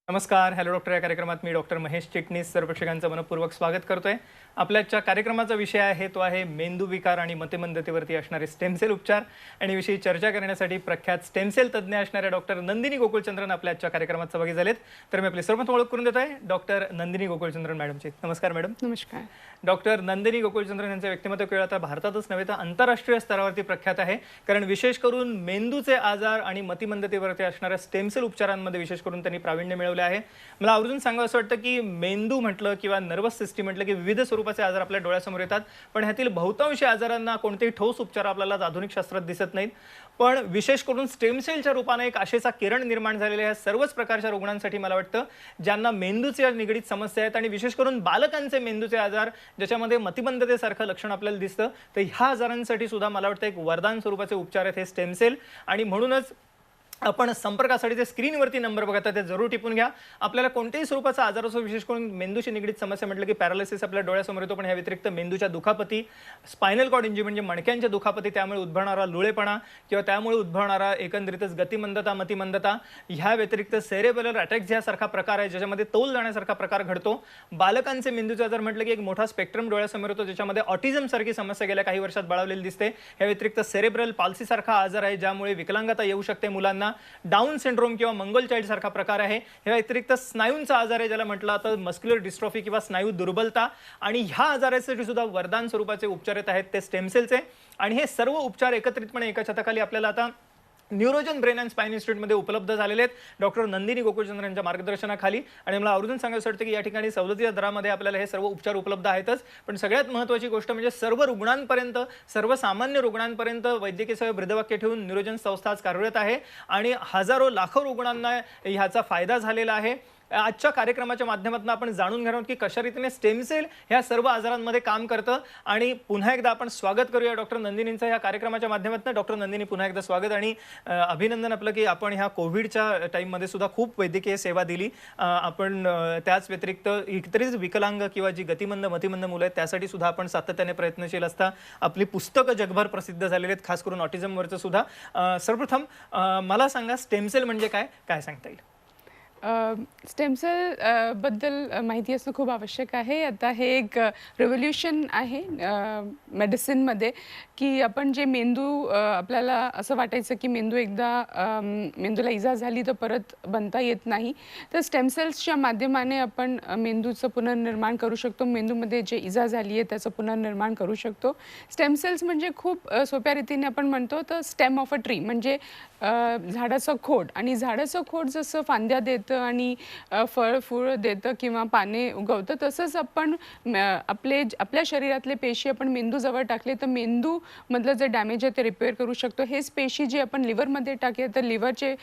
नमस्कार. Hello doctor या कार्यक्रमात मी डॉक्टर महेश चिटणीस सर्व प्रेक्षकांचं मनपूर्वक स्वागत करतोय. आपल्याच्या कार्यक्रमाचा विषय आहे तो आहे मेंदू विकार आणि मतिमंदतेवरती असणारे स्टेम सेल उपचार आणि विषयी चर्चा करण्यासाठी प्रख्यात स्टेम सेल तज्ज्ञ असणाऱ्या डॉक्टर नंदिनी गोकुळचंद्रन आपल्याच्या कार्यक्रमात सहभागी झालेत. तर मी आपली सर्वप्रथम ओळख करून देतोय डॉक्टर नंदिनी गोकुळचंद्रन मॅडमची. नमस्कार मॅडम. नमस्कार. डॉक्टर नंदिनी गोकुळचंद्रन यांचं व्यक्तिमत्व केवळ आता भारतातच नव्हे तर आंतरराष्ट्रीय स्तरावरती प्रख्यात आहे. कारण विशेष करून मेंदूचे आजार आणि मतिमंदतेवरती असणाऱ्या स्टेम सेल उपचारांमध्ये विशेष करून त्यांनी प्रावीण्य मिळवले आहे. मला आवर्जून सांगावं असं वाटतं की मेंदू म्हटलं किंवा नर्वस सिस्टीम म्हटलं की विविध स्वरूपाचे आजार आपल्या डोळ्यासमोर येतात, पण ह्यातील बहुतांशी आजारांना कोणतेही ठोस उपचार आपल्याला आधुनिक शास्त्रात दिसत नाहीत. पण विशेष करून स्टेम सेलच्या रूपाने एक आशेचा किरण निर्माण झालेल्या ह्या सर्वच प्रकारच्या रुग्णांसाठी मला वाटतं ज्यांना मेंदूच्या निगडीत समस्या आहेत आणि विशेष करून बालकांचे मेंदूचे आजार ज्याच्यामध्ये मतिमंदतेसारखं लक्षण आपल्याला दिसतं, तर ह्या आजारांसाठी सुद्धा मला वाटतं एक वरदान स्वरूपाचे उपचार आहेत हे स्टेम सेल. आणि म्हणूनच आपण संपर्कासाठी जे स्क्रीनवरती नंबर बघत आहे ते जरूर टिपून घ्या. आपल्याला कोणत्याही स्वरूपाचा आजार असो, विशेष करून मेंदूशी निगडीत समस्या म्हटलं की पॅरालिसिस आपल्या डोळ्यासमोर येतो, पण या व्यतिरिक्त मेंदूच्या दुखापती, स्पायनल कॉर्ड इंजुरी म्हणजे मणक्यांच्या दुखापती, त्यामुळे उद्भवणारा लुळेपणा किंवा त्यामुळे उद्भवणारा एकंदरीतच गतिमंदता, मतिमंदता, ह्या व्यतिरिक्त सेरेब्रल अटॅक्स यासारखा प्रकार आहे ज्याच्यामध्ये तोल जाण्यासारखा प्रकार घडतो. बालकांचे मेंदूचे आजार म्हटलं की एक मोठा स्पेक्ट्रम डोळ्यासमोर येतो ज्याच्यामध्ये ऑटिझम सारखी समस्या गेल्या काही वर्षात बळावलेली दिसते. या व्यतिरिक्त सेरेब्रल पाल्सी सारखा आजार आहे ज्यामुळे विकलांगता येऊ शकते मुलांना. डाऊन सिंड्रोम किंवा मंगल चाइल्ड सारखा प्रकार आहे. या व्यतिरिक्त स्नायूंचा आजार आहे ज्याला म्हटलं तर मस्क्युलर डिस्ट्रॉफी किंवा स्नायू दुर्बलता, आणि ह्या आजारासाठी सुद्धा वरदान स्वरूपाचे उपचार येत आहेत ते स्टेम सेलचे. आणि हे सर्व उपचार एकत्रितपणे एका छताखाली आपल्याला आता न्यूरोजन ब्रेन अँड स्पाइन इन्स्टिट्यूटमध्ये उपलब्ध झालेले आहेत डॉक्टर नंदिनी गोकुळचंद्रन यांच्या मार्गदर्शनाखाली. आणि मला आवर्जून सांगायचं वाटतं की या ठिकाणी सवलतीच्या दरामध्ये आपल्याला हे सर्व उपचार उपलब्ध आहेतच, पण सगळ्यात महत्त्वाची गोष्ट म्हणजे सर्व रुग्णांपर्यंत, सर्वसामान्य रुग्णांपर्यंत वैद्यकीय सेवा ब्रीदवाक्य ठेवून न्यूरोजन संस्था आज कार्यरत आहे आणि हजारो लाखो रुग्णांना ह्याचा फायदा झालेला आहे. आजच्या कार्यक्रमाच्या माध्यमातून आपण जाणून घेणार आहोत की कशा रीतीने स्टेम सेल ह्या सर्व आजारांमध्ये काम करतं. आणि पुन्हा एकदा आपण स्वागत करूया डॉक्टर नंदिनींचं या कार्यक्रमाच्या माध्यमातून. डॉक्टर नंदिनी, पुन्हा एकदा स्वागत आणि अभिनंदन आपलं की आपण ह्या कोविडच्या टाईममध्ये सुद्धा खूप वैद्यकीय सेवा दिली. आपण त्याच व्यतिरिक्त इतरच विकलांग किंवा जी गतिमंद मतिमंद मुलं आहेत त्यासाठी सुद्धा आपण सातत्याने प्रयत्नशील असता. आपली पुस्तकं जगभर प्रसिद्ध झालेली आहेत, खास करून ऑटिझमवरचं सुद्धा. सर्वप्रथम मला सांगा स्टेम सेल म्हणजे काय, काय सांगता येईल? स्टेम सेल बद्दल माहिती असणं खूप आवश्यक आहे. आता हे एक रेव्होल्यूशन आहे मेडिसिनमध्ये की आपण जे मेंदू आपल्याला असं वाटायचं की मेंदू एकदा मेंदूला इजा झाली तर परत बनता येत नाही, तर स्टेम सेल्सच्या माध्यमाने आपण मेंदूचं पुनर्निर्माण करू शकतो. मेंदूमध्ये जे इजा झाली आहे त्याचं पुनर्निर्माण करू शकतो. स्टेम सेल्स म्हणजे खूप सोप्या रीतीने आपण म्हणतो तर स्टेम ऑफ अ ट्री म्हणजे झाडाचं खोड, आणि झाडाचं खोड जसं फांद्या देतं आणि फळ फूळ देतं किंवा पाने उगवतं, तसंच आपण आपल्या शरीरातले पेशी आपण मेंदूजवळ टाकले तर मेंदूमधलं जे डॅमेज आहे ते रिपेअर करू शकतो. हेच पेशी जे आपण लिव्हरमध्ये टाकले तर लिव्हरचे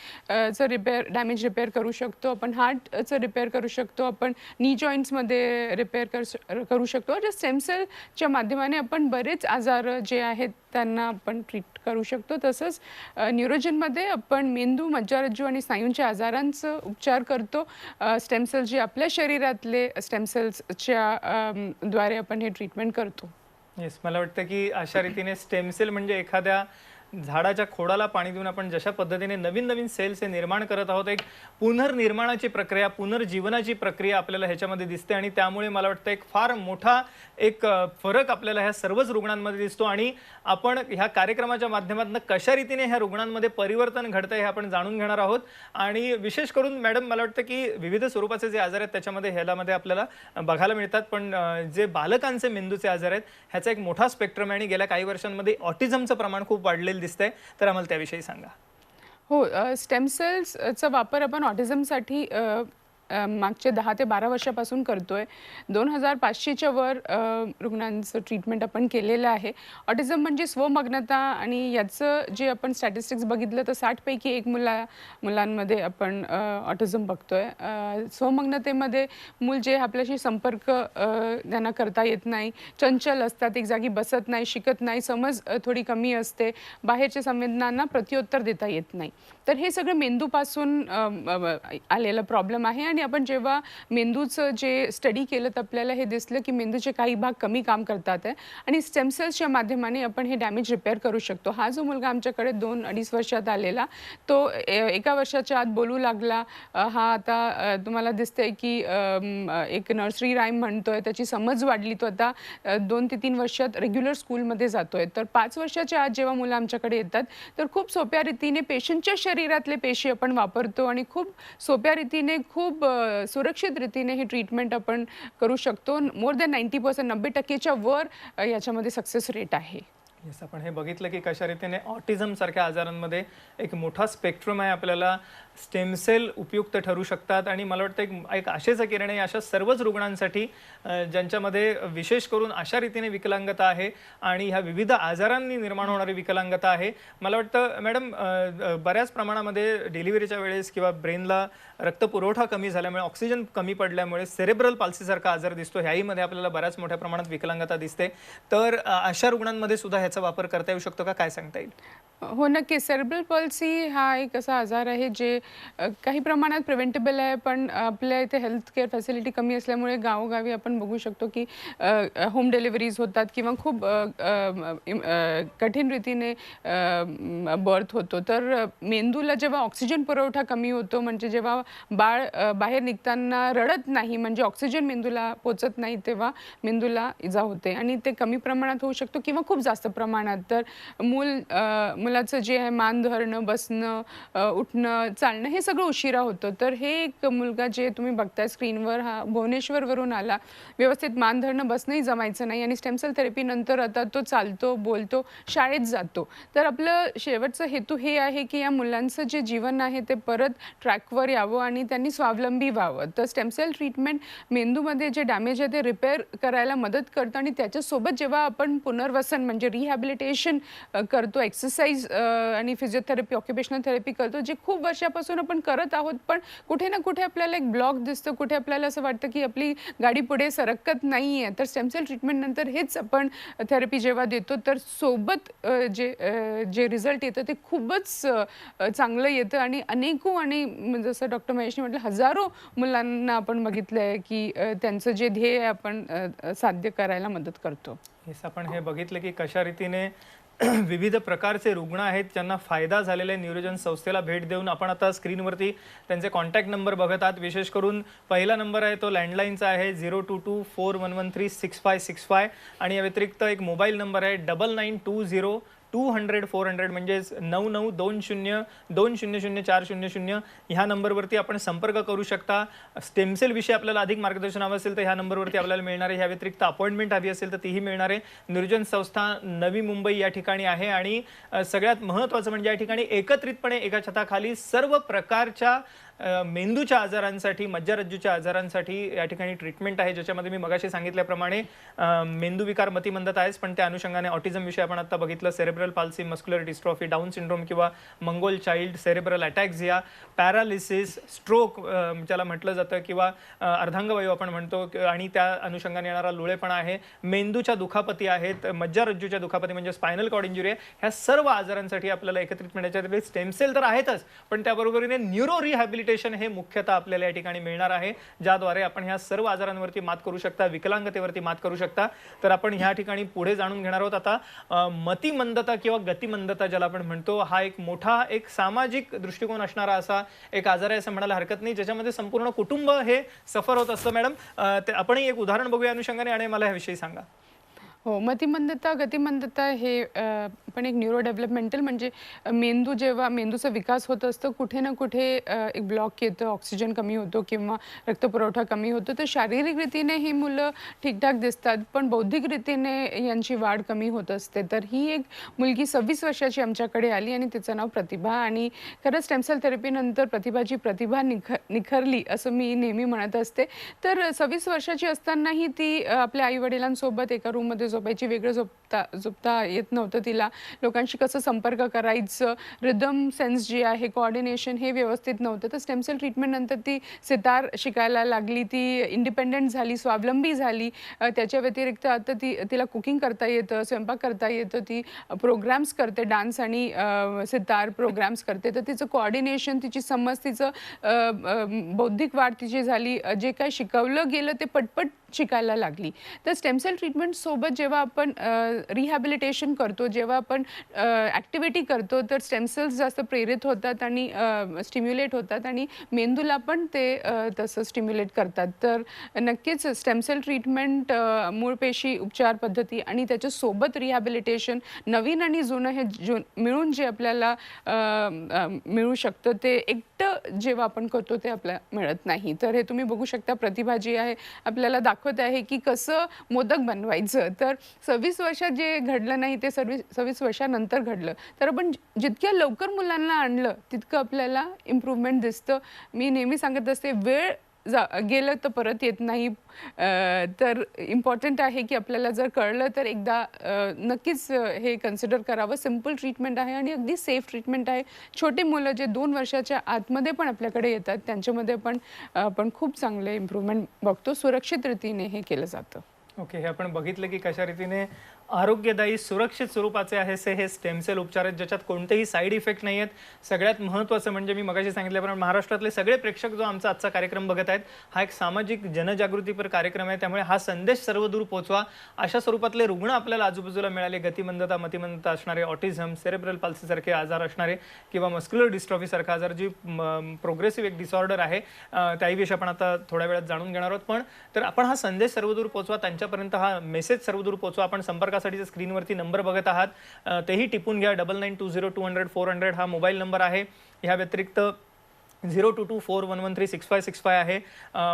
डॅमेज रिपेअर करू शकतो. आपण हार्टचं रिपेअर करू शकतो. आपण नी जॉईंट्समध्ये रिपेअर करू शकतो. जे स्टेम सेलच्या माध्यमाने आपण बरेच आजार जे आहेत त्यांना आपण ट्रीट करू शकतो. तसंच न्यूरोजनमध्ये आपण मेंदू, मज्जारज्जू आणि स्नायूंच्या आजारांचं उपचार करतो. स्टेम सेल्स जे आपल्या शरीरातले स्टेम सेल्सच्या द्वारे आपण हे ट्रीटमेंट करतो. येस, मला वाटतं की अशा रीतीने स्टेम सेल म्हणजे एखाद्या झाडाच्या खोडाला पाणी देऊन आपण जशा पद्धतीने नवीन नवीन सेल्स हे निर्माण करत आहोत, एक पुनर्निर्माणाची प्रक्रिया, पुनर्जीवनाची प्रक्रिया आपल्याला ह्याच्यामध्ये दिसते. आणि त्यामुळे मला वाटतं एक फार मोठा एक फरक आपल्याला ह्या सर्वच रुग्णांमध्ये दिसतो. आणि आपण ह्या कार्यक्रमाच्या माध्यमातून कशा रीतीने ह्या रुग्णांमध्ये परिवर्तन घडतं हे आपण जाणून घेणार आहोत. आणि विशेष करून मॅडम मला वाटतं की विविध स्वरूपाचे जे आजार आहेत त्याच्यामध्ये ह्यामध्ये आपल्याला बघायला मिळतात, पण जे बालकांचे मेंदूचे आजार आहेत ह्याचा एक मोठा स्पेक्ट्रम आहे आणि गेल्या काही वर्षांमध्ये ऑटिझमचं प्रमाण खूप वाढलेलं दिसतंय, तर आम्हाला त्याविषयी सांगा. हो, स्टेम सेल्सचा वापर आपण ऑटिझमसाठी मागचे 10 ते 12 वर्षापासून करतोय. 2500च्या वर रुग्णांचं ट्रीटमेंट आपण केलेलं आहे. ऑटिझम म्हणजे स्वमग्नता, आणि याचं जे आपण स्टॅटिस्टिक्स बघितलं तर 60 पैकी 1 मुलांमध्ये आपण ऑटिझम बघतोय. स्वमग्नतेमध्ये मूल जे आपल्याशी संपर्क त्यांना करता येत नाही, चंचल असतात, एक जागी बसत नाही, शिकत नाही, समज थोडी कमी असते, बाहेरच्या संवेदनांना प्रत्युत्तर देता येत नाही. तर हे सगळं मेंदूपासून आलेलं प्रॉब्लेम आहे. आणि आपण जेव्हा मेंदूचं जे स्टडी केलं तर आपल्याला हे दिसलं की मेंदूचे काही भाग कमी काम करतात आहे आणि स्टेम सेल्सच्या माध्यमाने आपण हे डॅमेज रिपेअर करू शकतो. हा जो मुलगा आमच्याकडे 2-2.5 वर्षात आलेला, तो एका वर्षाच्या आत बोलू लागला. हा आता तुम्हाला दिसतंय की एक नर्सरी राईम म्हणतोय, त्याची समज वाढली. तो आता 2 ते 3 वर्षात रेग्युलर स्कूलमध्ये जातोय. तर 5 वर्षाच्या आत जेव्हा मुलं आमच्याकडे येतात तर खूप सोप्या रीतीने पेशंटच्या शरीरातले पेशी आपण वापरतो आणि खूप सोप्या रीतीने, खूप सुरक्षित रीतीने ही ट्रीटमेंट आपण करू शकतो. मोर दॅन 90% 90%च्या वर याच्यामध्ये सक्सेस रेट आहे. येस, आपण हे बघितलं की कशा रीतीने ऑटिझम सारख्या आजारांमध्ये एक मोठा स्पेक्ट्रम आहे. आपल्याला स्टेम सेल उपयुक्त ठरू शकतात आणि मला वाटतं एक आशेचं किरण आहे अशा सर्वच रुग्णांसाठी ज्यांच्यामध्ये विशेष करून अशा रीतीने विकलांगता आहे आणि ह्या विविध आजारांनी निर्माण होणारी विकलांगता आहे. मला वाटतं मॅडम बऱ्याच प्रमाणामध्ये डिलिव्हरीच्या वेळेस किंवा ब्रेनला रक्तपुरवठा कमी झाल्यामुळे, ऑक्सिजन कमी पडल्यामुळे सेरेब्रल पाल्सीसारखा आजार दिसतो. ह्याहीमध्ये आपल्याला बऱ्याच मोठ्या प्रमाणात विकलांगता दिसते. तर अशा रुग्णांमध्ये सुद्धा ह्याचा वापर करता येऊ शकतो का, काय सांगता येईल? हो, नक्की. सेरेब्रल पॉल्सी हा एक असा आजार आहे जे काही प्रमाणात प्रिव्हेंटेबल आहे, पण आपल्या इथे हेल्थ केअर फॅसिलिटी कमी असल्यामुळे गावोगावी आपण बघू शकतो की होम डिलिव्हरीज होतात किंवा खूप कठीण रीतीने बर्थ होतो. तर मेंदूला जेव्हा ऑक्सिजन पुरवठा कमी होतो, म्हणजे जेव्हा बाळ बाहेर निघताना रडत नाही, म्हणजे ऑक्सिजन मेंदूला पोचत नाही, तेव्हा मेंदूला इजा होते आणि ते कमी प्रमाणात होऊ शकतो किंवा खूप जास्त प्रमाणात. तर मुलाचं जे आहे मान धरणं, बसणं, उठणं, चालणं हे सगळं उशिरा होतं. तर हे एक मुलगा जे तुम्ही बघताय स्क्रीनवर, हा भुवनेश्वरवरून आला. व्यवस्थित मान धरणं, बसणंही जमायचं नाही आणि स्टेम सेल थेरपीनंतर आता तो चालतो, बोलतो, शाळेत जातो. तर आपलं शेवटचा हेतू हे आहे की या मुलांचं जे जीवन आहे ते परत ट्रॅकवर यावं आणि त्यांनी स्वावलंबी व्हावं. तर स्टेम सेल ट्रीटमेंट मेंदूमध्ये जे डॅमेज आहे ते रिपेअर करायला मदत करतं आणि त्याच्यासोबत जेव्हा आपण पुनर्वसन म्हणजे रिहॅबिलिटेशन करतो, एक्सरसाइज आणि फिजिओथेरपी, ऑक्युपेशनल थेरपी करतो, जे खूप वर्षापासून आपण करत आहोत, पण कुठे ना कुठे आपल्याला एक ब्लॉक दिसतो, कुठे आपल्याला असं वाटतं की आपली गाडी पुढे सरकत नाही आहे. तर स्टेम सेल ट्रीटमेंटनंतर हेच आपण थेरपी जेव्हा देतो तर सोबत जे रिझल्ट येतं ते खूपच चांगलं येतं आणि आणि जसं डॉक्टर महेशने म्हटलं, हजारो मुलांना आपण बघितलं आहे की त्यांचं जे ध्येय आहे आपण साध्य करायला मदत करतो. हेच आपण हे बघितलं की कशा रीतीने विविध प्रकारचे रुग्ण आहेत ज्यांना फायदा झालेला आहे. न्यूरोजन संस्थेला भेट देऊन आपण आता स्क्रीनवरती त्यांचे कॉन्टॅक्ट नंबर बघत आहात. विशेष करून पहिला नंबर आहे तो लँडलाईनचा आहे 0224113656 आणि या व्यतिरिक्त एक मोबाईल नंबर आहे 9920200400 म्हणजेच 9920200400. ह्या नंबरवरती आपण संपर्क करू शकता. स्टेमसेल विषयी आपल्याला अधिक मार्गदर्शन हवं असेल तर ह्या नंबरवरती आपल्याला मिळणार आहे. ह्या व्यतिरिक्त अपॉइंटमेंट हवी असेल तर तीही मिळणार आहे. न्यूरोजन संस्था नवी मुंबई या ठिकाणी आहे आणि सगळ्यात महत्त्वाचं म्हणजे या ठिकाणी एकत्रितपणे एका छताखाली सर्व प्रकारच्या मेंदूच्या आजारांसाठी, मज्जारज्जूच्या आजारांसाठी या ठिकाणी ट्रीटमेंट आहे, ज्याच्यामध्ये मी मगाशी सांगितल्याप्रमाणे मेंदूविकार, मतिमंदता आहेच, पण त्या अनुषंगाने ऑटिझम विषय आपण आता बघितलं, cerebral palsy, muscular dystrophy, Down syndrome किंवा mongol child, cerebral ataxia, paralysis, stroke ज्याला म्हटलं जातं किंवा अर्धांगवायू आपण म्हणतो, आणि त्या अनुषंगाने येणारा लोळेपणा आहे, मेंदूच्या दुखापती आहेत, मज्जारज्जूच्या दुखापती म्हणजे स्पायनल कॉर्ड इंजुरी आहे. ह्या सर्व आजारांसाठी आपल्याला एकत्रितपणे याच्यात स्टेम सेल तर आहेतच, पण त्याबरोबरीने न्यूरो रिहॅबिलिटेशन हे मुख्यतः आपल्याला या ठिकाणी मिळणार आहे, ज्याद्वारे आपण ह्या सर्व आजारांवरती मात करू शकता, विकलांगतेवरती मात करू शकता. तर आपण ह्या ठिकाणी पुढे जाणून घेणार आहोत आता मतिमंदता किंवा गतिमंदता ज्याला आपण म्हणतो. हा एक मोठा एक सामाजिक दृष्टिकोन असणारा असा एक आजार आहे असं म्हणायला हरकत नाही, ज्याच्यामध्ये संपूर्ण कुटुंब हे सफर होत असतं. मॅडम, आपणही एक उदाहरण बघूया अनुषंगाने आणि मला ह्याविषयी सांगा. हो, मतिमंदता, गतिमंदता हे पण एक न्यूरो डेव्हलपमेंटल म्हणजे जेव्हा मेंदूचा विकास होत असतो, कुठे ना कुठे एक ब्लॉक येतं, ऑक्सिजन कमी होतो किंवा रक्तपुरवठा कमी होतो. तर शारीरिक रीतीने ही मुलं ठीकठाक दिसतात, पण बौद्धिक रीतीने यांची वाढ कमी होत असते. तर ही एक मुलगी 26 वर्षाची आमच्याकडे आली आणि तिचं नाव प्रतिभा, आणि खरंच स्टेम सेल थेरपीनंतर प्रतिभाची प्रतिभा निखरली असं मी नेहमी म्हणत असते. तर 26 वर्षाची असतानाही ती आपल्या आईवडिलांसोबत एका रूममध्ये झोपायची, वेगळं झोपता येत नव्हतं तिला, लोकांशी कसं संपर्क करायचं, रिदम सेन्स जी आहे, कोऑर्डिनेशन हे व्यवस्थित नव्हतं. तर स्टेम सेल ट्रीटमेंटनंतर ती सितार शिकायला लागली, ती इंडिपेंडंट झाली, स्वावलंबी झाली. त्याच्या व्यतिरिक्त आता तिला कुकिंग करता येतं, स्वयंपाक करता येतं, ती प्रोग्राम्स करते, डान्स आणि सितार प्रोग्राम्स करते. तर तिचं कोऑर्डिनेशन, तिची समज, तिचं बौद्धिक वाढ तिची झाली, जे काही शिकवलं गेलं ते पटपट शिकायला लागली. तर स्टेम सेल ट्रीटमेंटसोबत जेव्हा आपण रिहॅबिलिटेशन करतो, जेव्हा आपण ॲक्टिव्हिटी करतो, तर स्टेम सेल्स जास्त प्रेरित होतात आणि स्टिम्युलेट होतात आणि मेंदूला पण ते तसं स्टिम्युलेट करतात. तर नक्कीच स्टेम सेल ट्रीटमेंट, मूळ पेशी उपचार पद्धती आणि त्याच्यासोबत रिहॅबिलिटेशन, नवीन आणि जुनं हे मिळून जे आपल्याला मिळू शकतं, ते एकटं जेव्हा आपण करतो ते आपल्याला मिळत नाही. तर हे तुम्ही बघू शकता, प्रतिभा जी आहे आपल्याला दाखवत आहे की कसं मोदक बनवायचं. तर 26 वर्षात जे घडलं नाही ते 26 वर्षानंतर घडलं. तर आपण जितक्या लवकर मुलांना आणलं तितकं आपल्याला इम्प्रूव्हमेंट दिसतं. मी नेहमी सांगत असते, वेळ गेलं तर परत येत नाही. तर इम्पॉर्टंट आहे की आपल्याला जर कळलं तर एकदा नक्कीच हे कन्सिडर करावं. सिम्पल ट्रीटमेंट आहे आणि अगदी सेफ ट्रीटमेंट आहे. छोटे मुलं जे 2 वर्षाच्या आतमध्ये पण आपल्याकडे येतात त्यांच्यामध्ये पण आपण खूप चांगले इम्प्रूव्हमेंट बघतो. सुरक्षित रीतीने हे केलं जातं. ओके, हे आपण बघितलं की कशा रीतीने आरोग्यदायी सुरक्षित स्वरूपाचे आहे हे स्टेम सेल उपचार आहेत, ज्याच्यात कोणतेही साईड इफेक्ट नाही आहेत. सगळ्यात महत्त्वाचं म्हणजे मी मगाशी सांगितल्याप्रमाणे महाराष्ट्रातले सगळे प्रेक्षक जो आमचा आजचा कार्यक्रम बघत आहेत, हा एक सामाजिक जनजागृतीपर कार्यक्रम आहे. त्यामुळे हा संदेश सर्वदूर पोहोचवा. अशा स्वरूपातले रुग्ण आपल्याला आजूबाजूला मिळाले, गतिमंदता, मतिमंदता असणारे, ऑटिझम, सेरेब्रल पाल्सीसारखे आजार असणारे किंवा मस्क्युलर डिस्ट्रॉफीसारखा आजार, जी प्रोग्रेसिव्ह एक डिसऑर्डर आहे, त्याविषयी आपण आता थोड्या वेळात जाणून घेणार आहोत. पण तर आपण हा संदेश सर्वदूर पोहोचवा, त्यांच्यापर्यंत हा मेसेज सर्वदूर पोहोचवा. आपण संपर्कासाठी स्क्रीनवरती नंबर बघत आहात, तेही टिपून घ्या. 9920200400 हा मोबाईल नंबर आहे. ह्या व्यतिरिक्त 0224113655 आहे.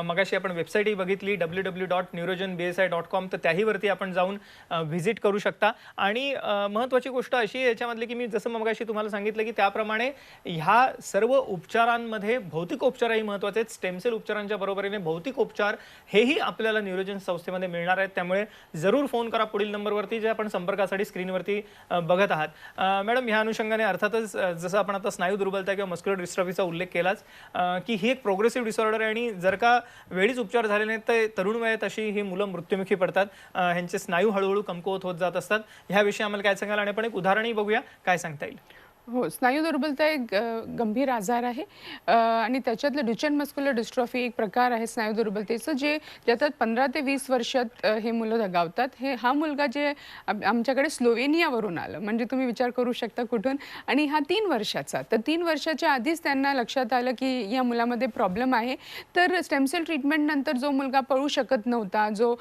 मगाशी आपण वेबसाईटही बघितली www.neurogenbsi.com, तर त्याहीवरती आपण जाऊन व्हिजिट करू शकता. आणि महत्त्वाची गोष्ट अशी आहे याच्यामधली की मी जसं मगाशी तुम्हाला सांगितलं की त्याप्रमाणे ह्या सर्व उपचारांमध्ये भौतिक उपचारही महत्त्वाचे आहेत. स्टेम सेल उपचारांच्या बरोबरीने भौतिक उपचार हेही आपल्याला न्यूरोजन संस्थेमध्ये मिळणार आहेत. त्यामुळे जरूर फोन करा पुढील नंबरवरती जे आपण संपर्कासाठी स्क्रीनवरती बघत आहात. मॅडम, ह्या अनुषंगाने अर्थातच जसं आपण आता स्नायू दुर्बलता किंवा मस्क्युलर डिस्ट्रॉफीचा उल्लेख केलाच की ही एक प्रोग्रेसिव्ह डिसऑर्डर आहे आणि जर का वेळीच उपचार झाले नाहीत तर तरुण वयात अशी ही मुलं मृत्युमुखी पडतात. ह्यांचे स्नायू हळूहळू कमकुवत होत जात असतात. ह्याविषयी आम्हाला काय सांगाल आणि आपण एक उदाहरणही बघूया, काय सांगता येईल? हो, स्नायू दुर्बलता एक गंभीर आजार आहे आणि त्याच्यातलं ड्युचेन मस्क्युलर डिस्ट्रॉफी एक प्रकार आहे स्नायू दुर्बलतेचं, ज्याच्यात 15 ते 20 वर्षात हे मुलं दगावतात. हा मुलगा जे आमच्याकडे स्लोवेनियावरून आलं, म्हणजे तुम्ही विचार करू शकता कुठून. आणि हा 3 वर्षाचा. तर 3 वर्षाच्या आधीच त्यांना लक्षात आलं की या मुलामध्ये प्रॉब्लेम आहे. तर स्टेम सेल ट्रीटमेंटनंतर जो मुलगा पळू शकत नव्हता, जो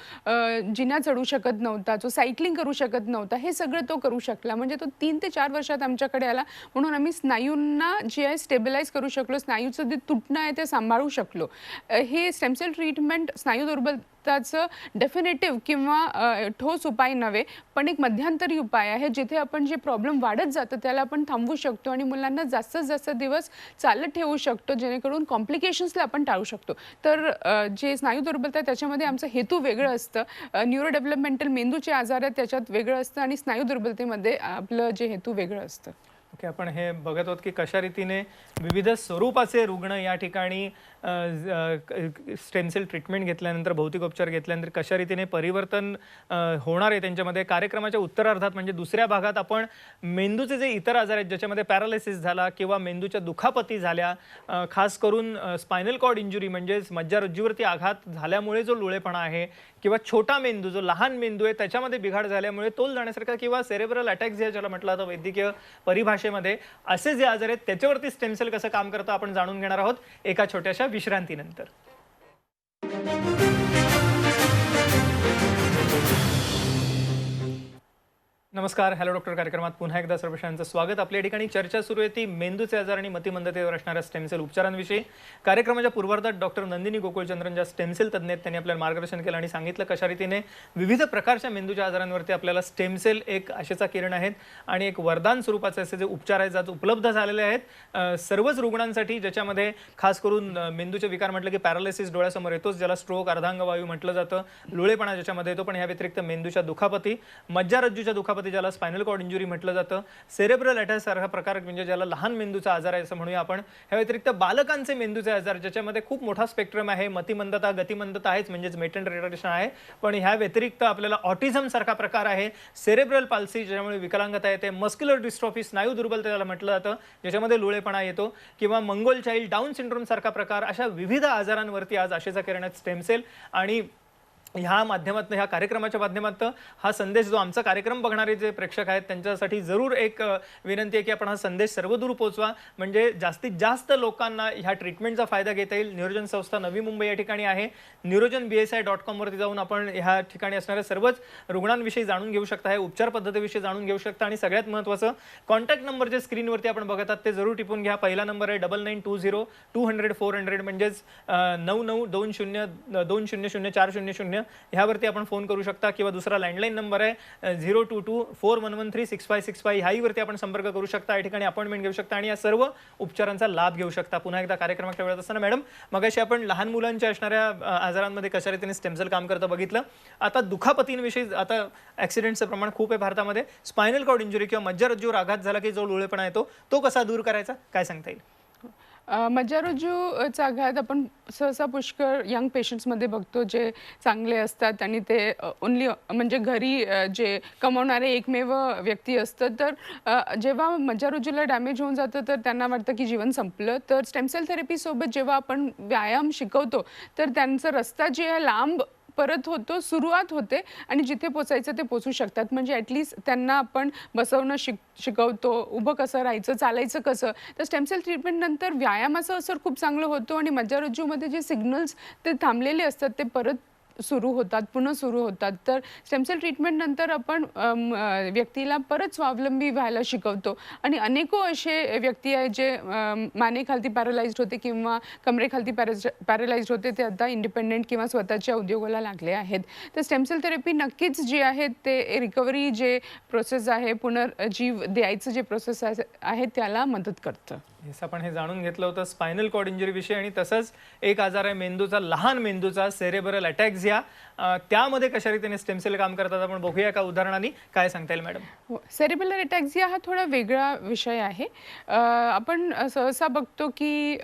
जिना चढू शकत नव्हता, जो सायकलिंग करू शकत नव्हता, हे सगळं तो करू शकला. म्हणजे तो 3 ते 4 वर्षात आमच्याकडे आला. म्हणून आम्ही स्नायूंना जे आहे स्टेबिलाइज करू शकलो, स्नायूचं जे तुटणं आहे ते सांभाळू शकलो. हे स्टेम सेल ट्रीटमेंट स्नायू दुर्बलताचं डेफिनेटिव्ह किंवा ठोस उपाय नव्हे, पण एक मध्यंतरी उपाय आहे, जिथे आपण जे प्रॉब्लेम वाढत जातं त्याला आपण थांबवू शकतो आणि मुलांना जास्तीत जास्त दिवस चालत ठेवू शकतो, जेणेकरून कॉम्प्लिकेशन्सला आपण टाळू शकतो. तर जे स्नायू दुर्बलता आहे त्याच्यामध्ये आमचं हेतू वेगळं असतं. न्यूरो डेव्हलपमेंटल मेंदूचे आजार आहेत त्याच्यात वेगळं असतं आणि स्नायू दुर्बलतेमध्ये आपलं जे हेतू वेगळं असतं. ओके, आपण हे बघत आहोत की कशा रीतीने विविध स्वरूपाचे रुग्ण या ठिकाणी स्टेम सेल ट्रीटमेंट घेतल्यानंतर, भौतिक उपचार घेतल्यानंतर कशा रीतीने परिवर्तन होणार आहे त्यांच्यामध्ये. कार्यक्रमाच्या उत्तरार्धात म्हणजे दुसऱ्या भागात आपण मेंदूचे जे इतर आजार आहेत, ज्याच्यामध्ये पॅरालिसिस झाला किंवा मेंदूच्या दुखापती झाल्या, खास करून स्पायनल कॉर्ड इंजुरी म्हणजेच मज्जारज्जूवरती आघात झाल्यामुळे जो लुळेपणा आहे, किंवा छोटा मेंदू जो लहान मेंदू आहे त्याच्यामध्ये बिघाड झाल्यामुळे तोल जाण्यासारखा, किंवा सेरेब्रल अटॅक जे ज्याला म्हटलं जातं वैद्यकीय परिभाषेमध्ये, असे जे आजार आहेत त्याच्यावरती स्टेम सेल कसं काम करतं आपण जाणून घेणार आहोत एका छोट्याशा विश्रांतीनंतर. नमस्कार. हॅलो डॉक्टर कार्यक्रमात पुन्हा एकदा सर्व प्रेक्षकांचं स्वागत. आपल्या ठिकाणी चर्चा सुरू आहे ती मेंदूचे आजार आणि मतिमंदतेवर असणाऱ्या स्टेम सेल उपचारांविषयी. कार्यक्रमाच्या पूर्वार्धात डॉक्टर नंदिनी गोकुळचंद्रन ज्या स्टेम सेल तज्ञ आहेत त्यांनी आपल्याला मार्गदर्शन केलं आणि सांगितलं कशा रीतीने विविध प्रकारच्या मेंदूच्या आजारांवरती आपल्याला स्टेम सेल एक आशेचा किरण आहेत आणि एक वरदान स्वरूपाचे असे जे उपचार आहेत आज उपलब्ध झालेले आहेत सर्वच रुग्णांसाठी, ज्याच्यामध्ये खास करून मेंदूचे विकार म्हटलं की पॅरालिसिस डोळ्यासमोर येतोच, ज्याला स्ट्रोक, अर्धांगवायू म्हटलं जातं, लुळेपणा ज्याच्यामध्ये येतो, पण या व्यतिरिक्त मेंदूच्या दुखापती, मज्जारज्जूच्या दुखापती ज्याला स्पायनल कॉर्ड इंजुरी म्हटलं जातं, सेरेब्रल अटॅक सारखा प्रकार म्हणजे ज्याला लहान मेंदूचा आजार आहे असं म्हणूया आपण, ह्या व्यतिरिक्त बालकांचे मेंदूचे आजार ज्याच्यामध्ये खूप मोठा स्पेक्ट्रम आहे, मतिमंदता, गतिमंदता आहेच म्हणजेच मेंटल रिटार्डेशन आहे, पण ह्या व्यतिरिक्त आपल्याला ऑटिझम सारखा प्रकार आहे, सेरेब्रल पाल्सी ज्यामुळे विकलांगता येते, मस्क्युलर डिस्ट्रॉफी स्नायू दुर्बलता ज्याला म्हटलं जातं ज्याच्यामध्ये लुळेपणा येतो, किंवा मंगोल चाइल्ड डाऊन सिंड्रोम सारखा प्रकार, अशा विविध आजारांवरती आज आशेचा किरण आहेत स्टेम सेल. आणि ह्या माध्यमातून, ह्या कार्यक्रमाच्या माध्यमातून हा संदेश जो आमचा कार्यक्रम बघणारे जे प्रेक्षक आहेत त्यांच्यासाठी जरूर एक विनंती आहे की आपण हा संदेश सर्वदूर पोहोचवा, म्हणजे जास्तीत जास्त लोकांना ह्या ट्रीटमेंटचा फायदा घेता येईल. न्यूरोजन संस्था नवी मुंबई या ठिकाणी आहे. neurogenbsi.com वरती जाऊन आपण ह्या ठिकाणी असणाऱ्या सर्वच रुग्णांविषयी जाणून घेऊ शकता, उच्चार पद्धतीविषयी जाणून घेऊ शकता. आणि सगळ्यात महत्त्वाचं, कॉन्टॅक्ट नंबर जे स्क्रीनवरती आपण बघत आहात ते जरूर टिपून घ्या. पहिला नंबर आहे 9920200400, म्हणजेच 9920200400 ह्यावरती आपण फोन करू शकता, किंवा दुसरा लँडलाईन नंबर आहे 022411366565, ह्याही वरती आपण संपर्क करू शकता. या ठिकाणी अपॉइंटमेंट घेऊ शकता आणि या सर्व उपचारांचा लाभ घेऊ शकता. पुन्हा एकदा कार्यक्रमाच्या वेळेत असताना मॅडम, मगाशी आपण लहान मुलांच्या असणाऱ्या आजारांमध्ये कशा रीतीने स्टेम सेल काम करतं बघितलं. आता दुखापतींविषयी, आता ॲक्सिडेंटचं प्रमाण खूप आहे भारतामध्ये. स्पायनल कॉर्ड इंजुरी किंवा मज्जारज्जूवर आघात झाला की जो लुळेपणा येतो तो कसा दूर करायचा, काय सांगता येईल? मज्जारज्जूचा आघात आपण सहसा पुष्कळ यंग पेशंट्समध्ये बघतो, जे चांगले असतात आणि ते ओन्ली म्हणजे घरी जे कमवणारे एकमेव व्यक्ती असतं. तर जेव्हा मज्जारज्जूला डॅमेज होऊन जातं तर त्यांना वाटतं की जीवन संपलं. तर स्टेम सेल थेरपीसोबत जेव्हा आपण व्यायाम शिकवतो तर त्यांचा रस्ता जे आहे लांब परत होतो, सुरुवात होते आणि जिथे पोचायचं ते पोचू शकतात. म्हणजे ॲटलिस्ट त्यांना आपण बसवणं शिकवतो, उभं कसं राहायचं, चालायचं कसं. तर स्टेम सेल ट्रीटमेंटनंतर व्यायामाचा असर खूप चांगलं होतो आणि मज्जारज्जूमध्ये जे सिग्नल्स ते थांबलेले असतात ते परत सुरू होतात, पुन्हा सुरू होतात. तर स्टेम सेल ट्रीटमेंटनंतर आपण व्यक्तीला परत स्वावलंबी व्हायला शिकवतो. आणि अनेको असे व्यक्ती आहेत जे मानेखालती पॅरालाइज्ड होते किंवा कमरेखालती पॅरालाइज्ड होते, ते आता इंडिपेंडेंट किंवा स्वतःच्या उद्योगाला लागले आहेत. तर स्टेम सेल थेरपी नक्कीच जी आहे ते रिकव्हरी जे प्रोसेस आहे, पुनर्जीव द्यायचं जे प्रोसेस आहे त्याला मदत करतं. येस, आपण हे जाणून घेतलं होतं स्पायनल कॉर्ड इंजुरी विषयी. आणि तसंच एक आजार आहे मेंदूचा, लहान मेंदूचा, सेरेब्रल अटॅक्झिया. त्यामध्ये कशा रीतीने स्टेम सेल काम करतात आपण बघूया एका उदाहरणाने. काय सांगता येईल मॅडम? हो, सेरेब्रल अटॅक्झिया हा थोडा वेगळा विषय आहे. आपण सहसा बघतो की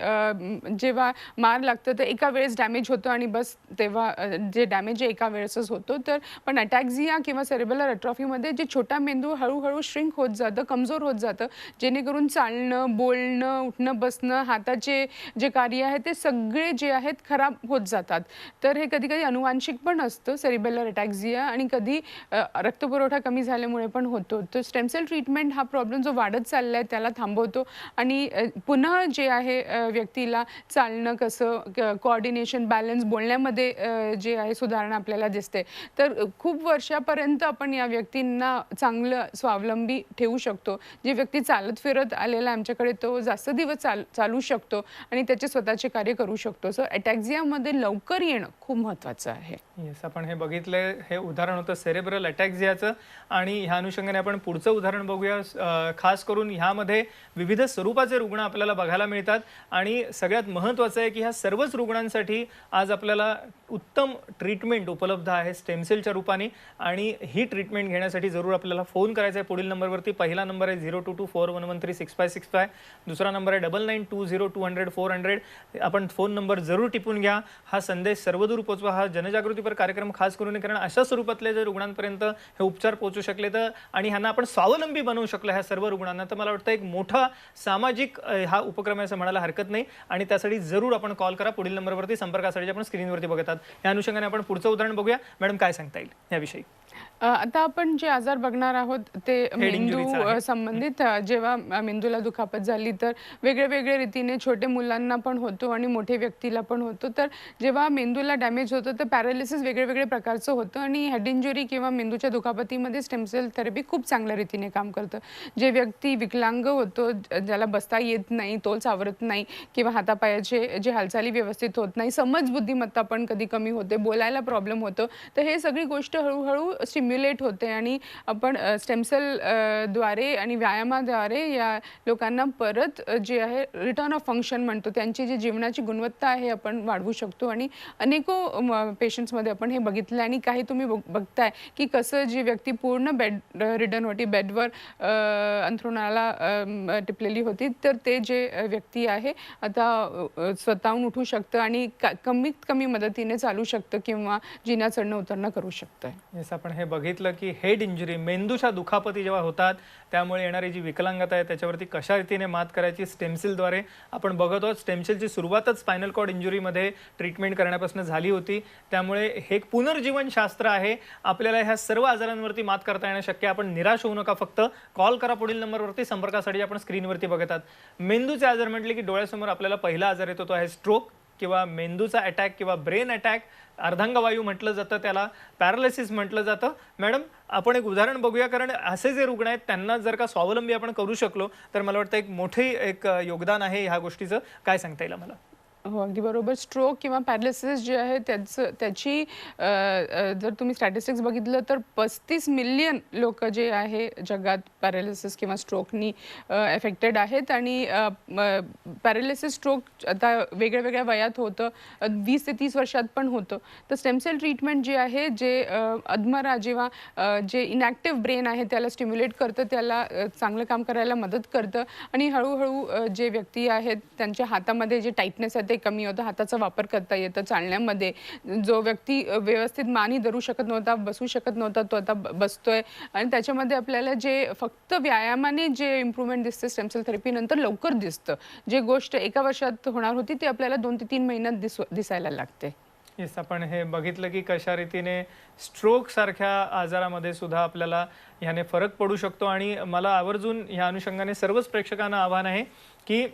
जेव्हा मार लागतं तर एका वेळेस डॅमेज होतं आणि बस तेव्हा जे डॅमेज आहे एका वेळेसच होतो. तर पण अटॅक्झिया किंवा सेरेब्रल अट्रॉफीमध्ये जे छोटा मेंदू हळूहळू श्रिंक होत जातं, कमजोर होत जातं, जेणेकरून चालणं, बोलणं, उठणं, बसणं, हाताचे जे कार्य आहे ते सगळे जे आहेत खराब होत जातात. तर हे कधी कधी अनुवांशिक पण असतं सेरेब्रल अटॅक्झिया, आणि कधी रक्तपुरवठा कमी झाल्यामुळे पण होतो. तर स्टेम सेल ट्रीटमेंट हा प्रॉब्लेम जो वाढत चाललाय त्याला थांबवतो आणि पुन्हा जे आहे व्यक्तीला चालणं कसं, कोऑर्डिनेशन, बॅलन्स, बोलण्यामध्ये जे आहे सुधारणा आपल्याला दिसते. तर खूप वर्षापर्यंत आपण या व्यक्तींना चांगलं स्वावलंबी ठेवू शकतो. जे व्यक्ती चालत फिरत आलेला आमच्याकडे तो जास्त दिवस चालू शकतो आणि त्याचे स्वतःचे कार्य करू शकतो. सो अटॅक्झियामध्ये लवकर येणं खूप महत्त्वाचं आहे. येस, आपण हे बघितलंय, हे उदाहरण होतं सेरेब्रल अटॅक्झियाचं. आणि ह्या अनुषंगाने आपण पुढचं उदाहरण बघूया. खास करून ह्यामध्ये विविध स्वरूपाचे रुग्ण आपल्याला बघायला मिळतात आणि सगळ्यात महत्त्वाचं आहे की ह्या सर्वच रुग्णांसाठी आज आपल्याला उत्तम ट्रीटमेंट उपलब्ध आहे स्टेम सेलच्या रूपाने. आणि ही ट्रीटमेंट घेण्यासाठी जरूर आपल्याला फोन करायचा आहे पुढील नंबरवरती. पहिला नंबर आहे 022411366565, दुसरा नंबर आहे 9920200400. आपण फोन नंबर जरूर टिपून घ्या. हा संदेश सर्वदूर पोचवा. हा जनजागृतीपर कार्यक्रम खास करून, कारण अशा स्वरूपातले जर रुग्णांपर्यंत हे उपचार पोहोचू शकले तर आणि ह्यांना आपण स्वावलंबी बनवू शकलो ह्या सर्व रुग्णांना, तर मला वाटतं एक मोठा सामाजिक हा उपक्रम आहे असं म्हणायला हरकत नाही. आणि त्यासाठी जरूर आपण कॉल करा पुढील नंबरवरती. संपर्कासाठी आपण स्क्रीनवरती बघतात. या अनुषंगाने आपण पुढचं उदाहरण बघूया. मॅडम, काय सांगता येईल याविषयी? आता आपण जे आजार बघणार आहोत ते मेंदू संबंधित. जेव्हा मेंदूला दुखापत झाली तर वेगळे रीतीने छोटे मुलांना पण होतो आणि मोठे व्यक्तीला पण होतो. तर जेव्हा मेंदूला डॅमेज होतं तर पॅरालिसिस पॅरालिसिस वेगळे प्रकारचं होतं आणि हेड इंजुरी किंवा मेंदूच्या दुखापतीमध्ये स्टेम सेल थेरपी खूप चांगल्या रीतीने काम करतं. जे व्यक्ती विकलांग होतो, ज्याला बसता येत नाही, तोल सावरत नाही किंवा हातापायाचे जे हालचाली व्यवस्थित होत नाही, समज बुद्धिमत्ता पण कधी कमी होते, बोलायला प्रॉब्लेम होतो, तर हे सगळी गोष्ट हळूहळू स्टिम्युलेट होते आणि आपण स्टेम सेल द्वारे आणि व्यायामाद्वारे या लोकांना परत जे आहे रिटर्न ऑफ फंक्शन म्हणतो, त्यांची जी जीवनाची गुणवत्ता आहे आपण वाढवू शकतो. आणि अनेको पेशंट्समध्ये आपण हे बघितलं आणि काही तुम्ही बघताय की कसं जी व्यक्ती पूर्ण बेड रिडन होती, बेडवर अंथरुणाला टिपलेली होती, तर ते जे व्यक्ती आहे आता स्वतःहून उठू शकतं आणि कमीत कमी मदतीने चालू शकतं किंवा जिना चढणं उतरणं करू शकतं. येस, आपण हे बघितलं की हेड इंजुरी, मेंदूच्या दुखापती जेव्हा होतात त्यामुळे येणारी जी विकलांगता आहे त्याच्यावरती कशा रीतीने मात करायची स्टेमसेलद्वारे आपण बघत आहोत. स्टेमसेलची सुरुवातच स्पायनल कॉर्ड इंजुरीमध्ये ट्रीटमेंट करण्यापासून झाली होती, त्यामुळे हे एक पुनर्जीवन शास्त्र आहे. आपल्याला ह्या सर्व आजारांवरती मात करता येणं शक्य. आपण निराश होऊ नका, फक्त कॉल करा पुढील नंबरवरती. संपर्कासाठी आपण स्क्रीनवरती बघतात. मेंदूचे आजार म्हटले की डोळ्यासमोर आपल्याला पहिला आजार येतो तो आहे स्ट्रोक किंवा मेंदूचा अटॅक किंवा ब्रेन अटॅक. अर्धांगवायू म्हटलं जातं, त्याला पॅरालिसिस म्हटलं जातं. मॅडम, आपण एक उदाहरण बघूया, कारण असे जे रुग्ण आहेत त्यांना जर का स्वावलंबी आपण करू शकलो तर मला वाटतं एक मोठे योगदान आहे ह्या गोष्टीचं. काय सांगता येईल आम्हाला? हो, अगदी बरोबर. स्ट्रोक किंवा पॅरालिसिस जे आहे त्याची जर तुम्ही स्टॅटिस्टिक्स बघितलं तर 35 मिलियन लोक जे आहे जगात पॅरालिसिस किंवा स्ट्रोकनी एफेक्टेड आहेत. आणि पॅरालिसिस स्ट्रोक आता वेगळ्या वयात होतं, 20 ते 30 वर्षात पण होतं. तर स्टेमसेल ट्रीटमेंट जे आहे, जे अधमरा जेव्हा जे इनॅक्टिव्ह ब्रेन आहे त्याला स्टिम्युलेट करतं, त्याला चांगलं काम करायला मदत करतं आणि हळूहळू जे व्यक्ती आहेत त्यांच्या हातामध्ये जे टाईटनेस आहे ते कमी होतं, हाताचा वापर करता येतं चालण्यामध्ये. जो व्यक्ती व्यवस्थित मानी धरू शकत नव्हता, बसू शकत नव्हता, तो आता बसतोय. आणि त्याच्यामध्ये आपल्याला जे फक्त व्यायामाने जे इम्प्रूव्हमेंट दिसते स्टेमसेल थेरपीनंतर लवकर दिसतं. जे गोष्ट एका वर्षात होणार होती ती आपल्याला 2 ते 3 महिन्यात दिसायला लागते. येस, आपण हे बघितलं की कशा रीतीने स्ट्रोक सारख्या आजारामध्ये सुद्धा आपल्याला ह्याने फरक पडू शकतो. आणि मला आवर्जून ह्या अनुषंगाने सर्वच प्रेक्षकांना आव्हान आहे की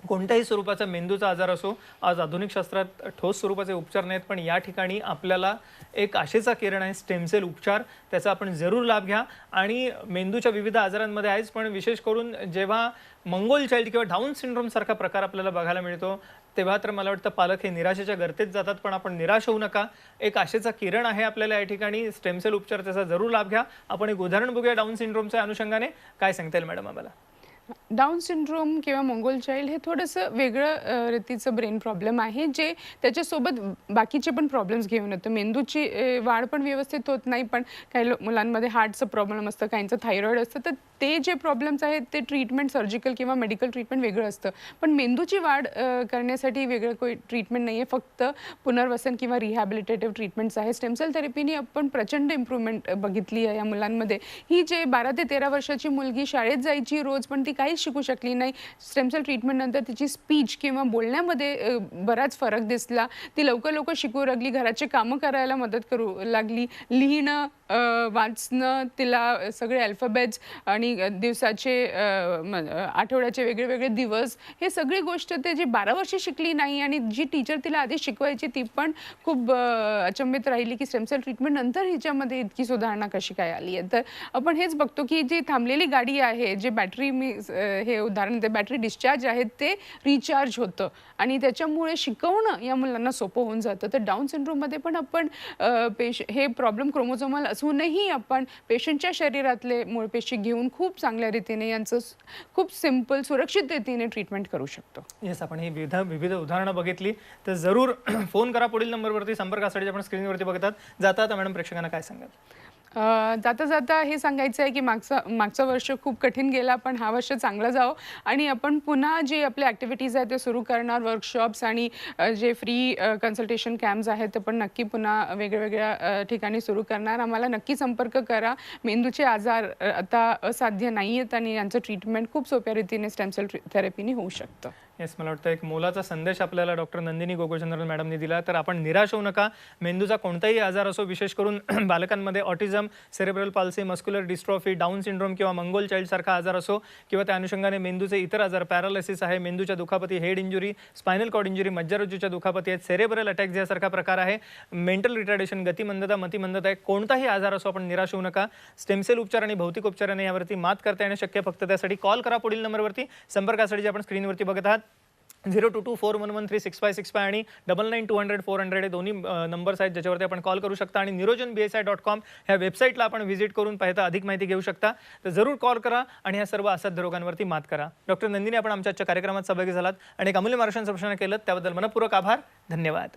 कोणत्याही स्वरूपाचा मेंदूचा आजार असो, आज आधुनिक शास्त्रात ठोस स्वरूपाचे उपचार नाहीत, पण या ठिकाणी आपल्याला एक आशेचा किरण आहे स्टेमसेल उपचार. त्याचा आपण जरूर लाभ घ्या. आणि मेंदूच्या विविध आजारांमध्ये आहेच, पण विशेष करून जेव्हा मंगोल चाइल्ड किंवा डाऊन सिंड्रोम सारखा प्रकार आपल्याला बघायला मिळतो तेव्हा तर मला वाटतं पालक हे निराशेच्या गर्तेत जातात. पण आपण निराश होऊ नका, एक आशेचा किरण आहे आपल्याला या ठिकाणी. स्टेमसेल उपचार त्याचा जरूर लाभ घ्या. आपण एक उदाहरण बघूया डाऊन सिंड्रोमच्या अनुषंगाने. काय सांगता येईल मॅडम आम्हाला? डाऊन सिंड्रोम किंवा मंगोल चाइल्ड हे थोडंसं वेगळं रीतीचं ब्रेन प्रॉब्लेम आहे, जे त्याच्यासोबत बाकीचे पण प्रॉब्लेम्स घेऊन येतं. मेंदूची वाढ पण व्यवस्थित होत नाही, पण काही मुलांमध्ये हार्टचं प्रॉब्लेम असतं, काहींचं थायरॉइड असतं. तर ते जे प्रॉब्लेम्स आहेत ते ट्रीटमेंट सर्जिकल किंवा मेडिकल ट्रीटमेंट वेगळं असतं. पण मेंदूची वाढ करण्यासाठी वेगळं काही ट्रीटमेंट नाही आहे, फक्त पुनर्वसन किंवा रिहॅबिलिटेटिव्ह ट्रीटमेंट्स आहे. स्टेमसेल थेरपीने आपण प्रचंड इम्प्रूव्हमेंट बघितली आहे या मुलांमध्ये. ही जे 12 ते 13 वर्षाची मुलगी शाळेत जायची रोज, पण ती काहीच शिकू शकली नाही. स्टेमसेल ट्रीटमेंटनंतर तिची स्पीच किंवा बोलण्यामध्ये बराच फरक दिसला. ती लवकर शिकू लागली, घराचे कामं करायला मदत करू लागली, लिहिणं वाचणं, तिला सगळे अल्फाबेट्स आणि दिवसाचे आठवड्याचे वेगळे दिवस, हे सगळी गोष्ट ते जी 12 वर्षे शिकली नाही आणि जी टीचर तिला आधी शिकवायची ती पण खूप अचंबित राहिली की स्टेमसेल ट्रीटमेंट नंतर हिच्यामध्ये इतकी सुधारणा कशी काय आली आहे. तर आपण हेच बघतो की जी थांबलेली गाडी आहे, जे बॅटरी हे उदाहरण ते बॅटरी डिस्चार्ज आहे ते रिचार्ज होतं आणि त्याच्यामुळे शिकवणं या मुलांना सोपं होऊन जातं. तर डाऊन सिंड्रोममध्ये पण आपण हे प्रॉब्लेम क्रोमोझोमल असूनही आपण पेशंटच्या शरीरातले मूळपेशी घेऊन खूप चांगल्या रीतीने यांचं खूप सिंपल सुरक्षित रीतीने ट्रीटमेंट करू शकतो. येस, आपण ही विविध उदाहरणं बघितली तर जरूर फोन करा पुढील नंबरवरती. संपर्कासाठी आपण स्क्रीनवरती बघतात. जाता मॅडम प्रेक्षकांना काय सांगाल? जाता हे सांगायचं आहे की मागचं वर्ष खूप कठीण गेला, पण हा वर्ष चांगला जावं आणि आपण पुन्हा जे आपले ॲक्टिव्हिटीज आहेत ते सुरू करणार. वर्कशॉप्स आणि जे फ्री कन्सल्टेशन कॅम्प्स आहेत ते पण नक्की पुन्हा वेगवेगळ्या ठिकाणी सुरू करणार. आम्हाला नक्की संपर्क करा. मेंदूचे आजार आता असाध्य नाही आहेत आणि यांचं ट्रीटमेंट खूप सोप्या रीतीने स्टेमसेल थेरपीने होऊ शकतं. येस, मला वाटतं एक मोलाचा संदेश आपल्याला डॉक्टर नंदिनी गोकुळचंद्रन मॅडमनी दिला. तर आपण निराश होऊ नका. मेंदूचा कोणताही आजार असो, विशेष करून बालकांमध्ये autism, cerebral palsy, muscular dystrophy, Down syndrome किंवा मंगोल चाइल्डसारखा आजार असो, किंवा त्या अनुषंगाने मेंदूचे इतर आजार, पॅरालिसिस आहे, मेंदूच्या दुखापती, head injury, spinal cord injury, मज्जारज्जूच्या दुखापती आहेत, सेरेब्रल अटॅक यासारखा प्रकार आहे, मेंटल रिटार्डेशन, गतिमंदता, मतिमंदता आहे, कोणताही आजार असो आपण निराश होऊ नका. स्टेमसेल उपचार आणि भौतिक उपचाराने यावरती मात करता येणं शक्य. फक्त त्यासाठी कॉल करा पुढील नंबरवरती. संपर्कासाठी जे आपण स्क्रीनवरती बघत आहात 0224113655 आणि 99200400 हे दोन्ही नंबर्स आहेत ज्याच्यावरती आपण कॉल करू शकता. आणि nirojanbsi.com ह्या वेबसाईटला आपण व्हिजिट करून पाहता अधिक माहिती घेऊ शकता. तर जरूर कॉल करा आणि ह्या सर्व असाध्य रोगांवरती मात करा. डॉक्टर नंदिनी, आपण आमच्या आजच्या कार्यक्रमात सहभागी झालात आणि एक अमूल्य मार्गदर्शन केलं त्याबद्दल मनपूर्वक आभार. धन्यवाद.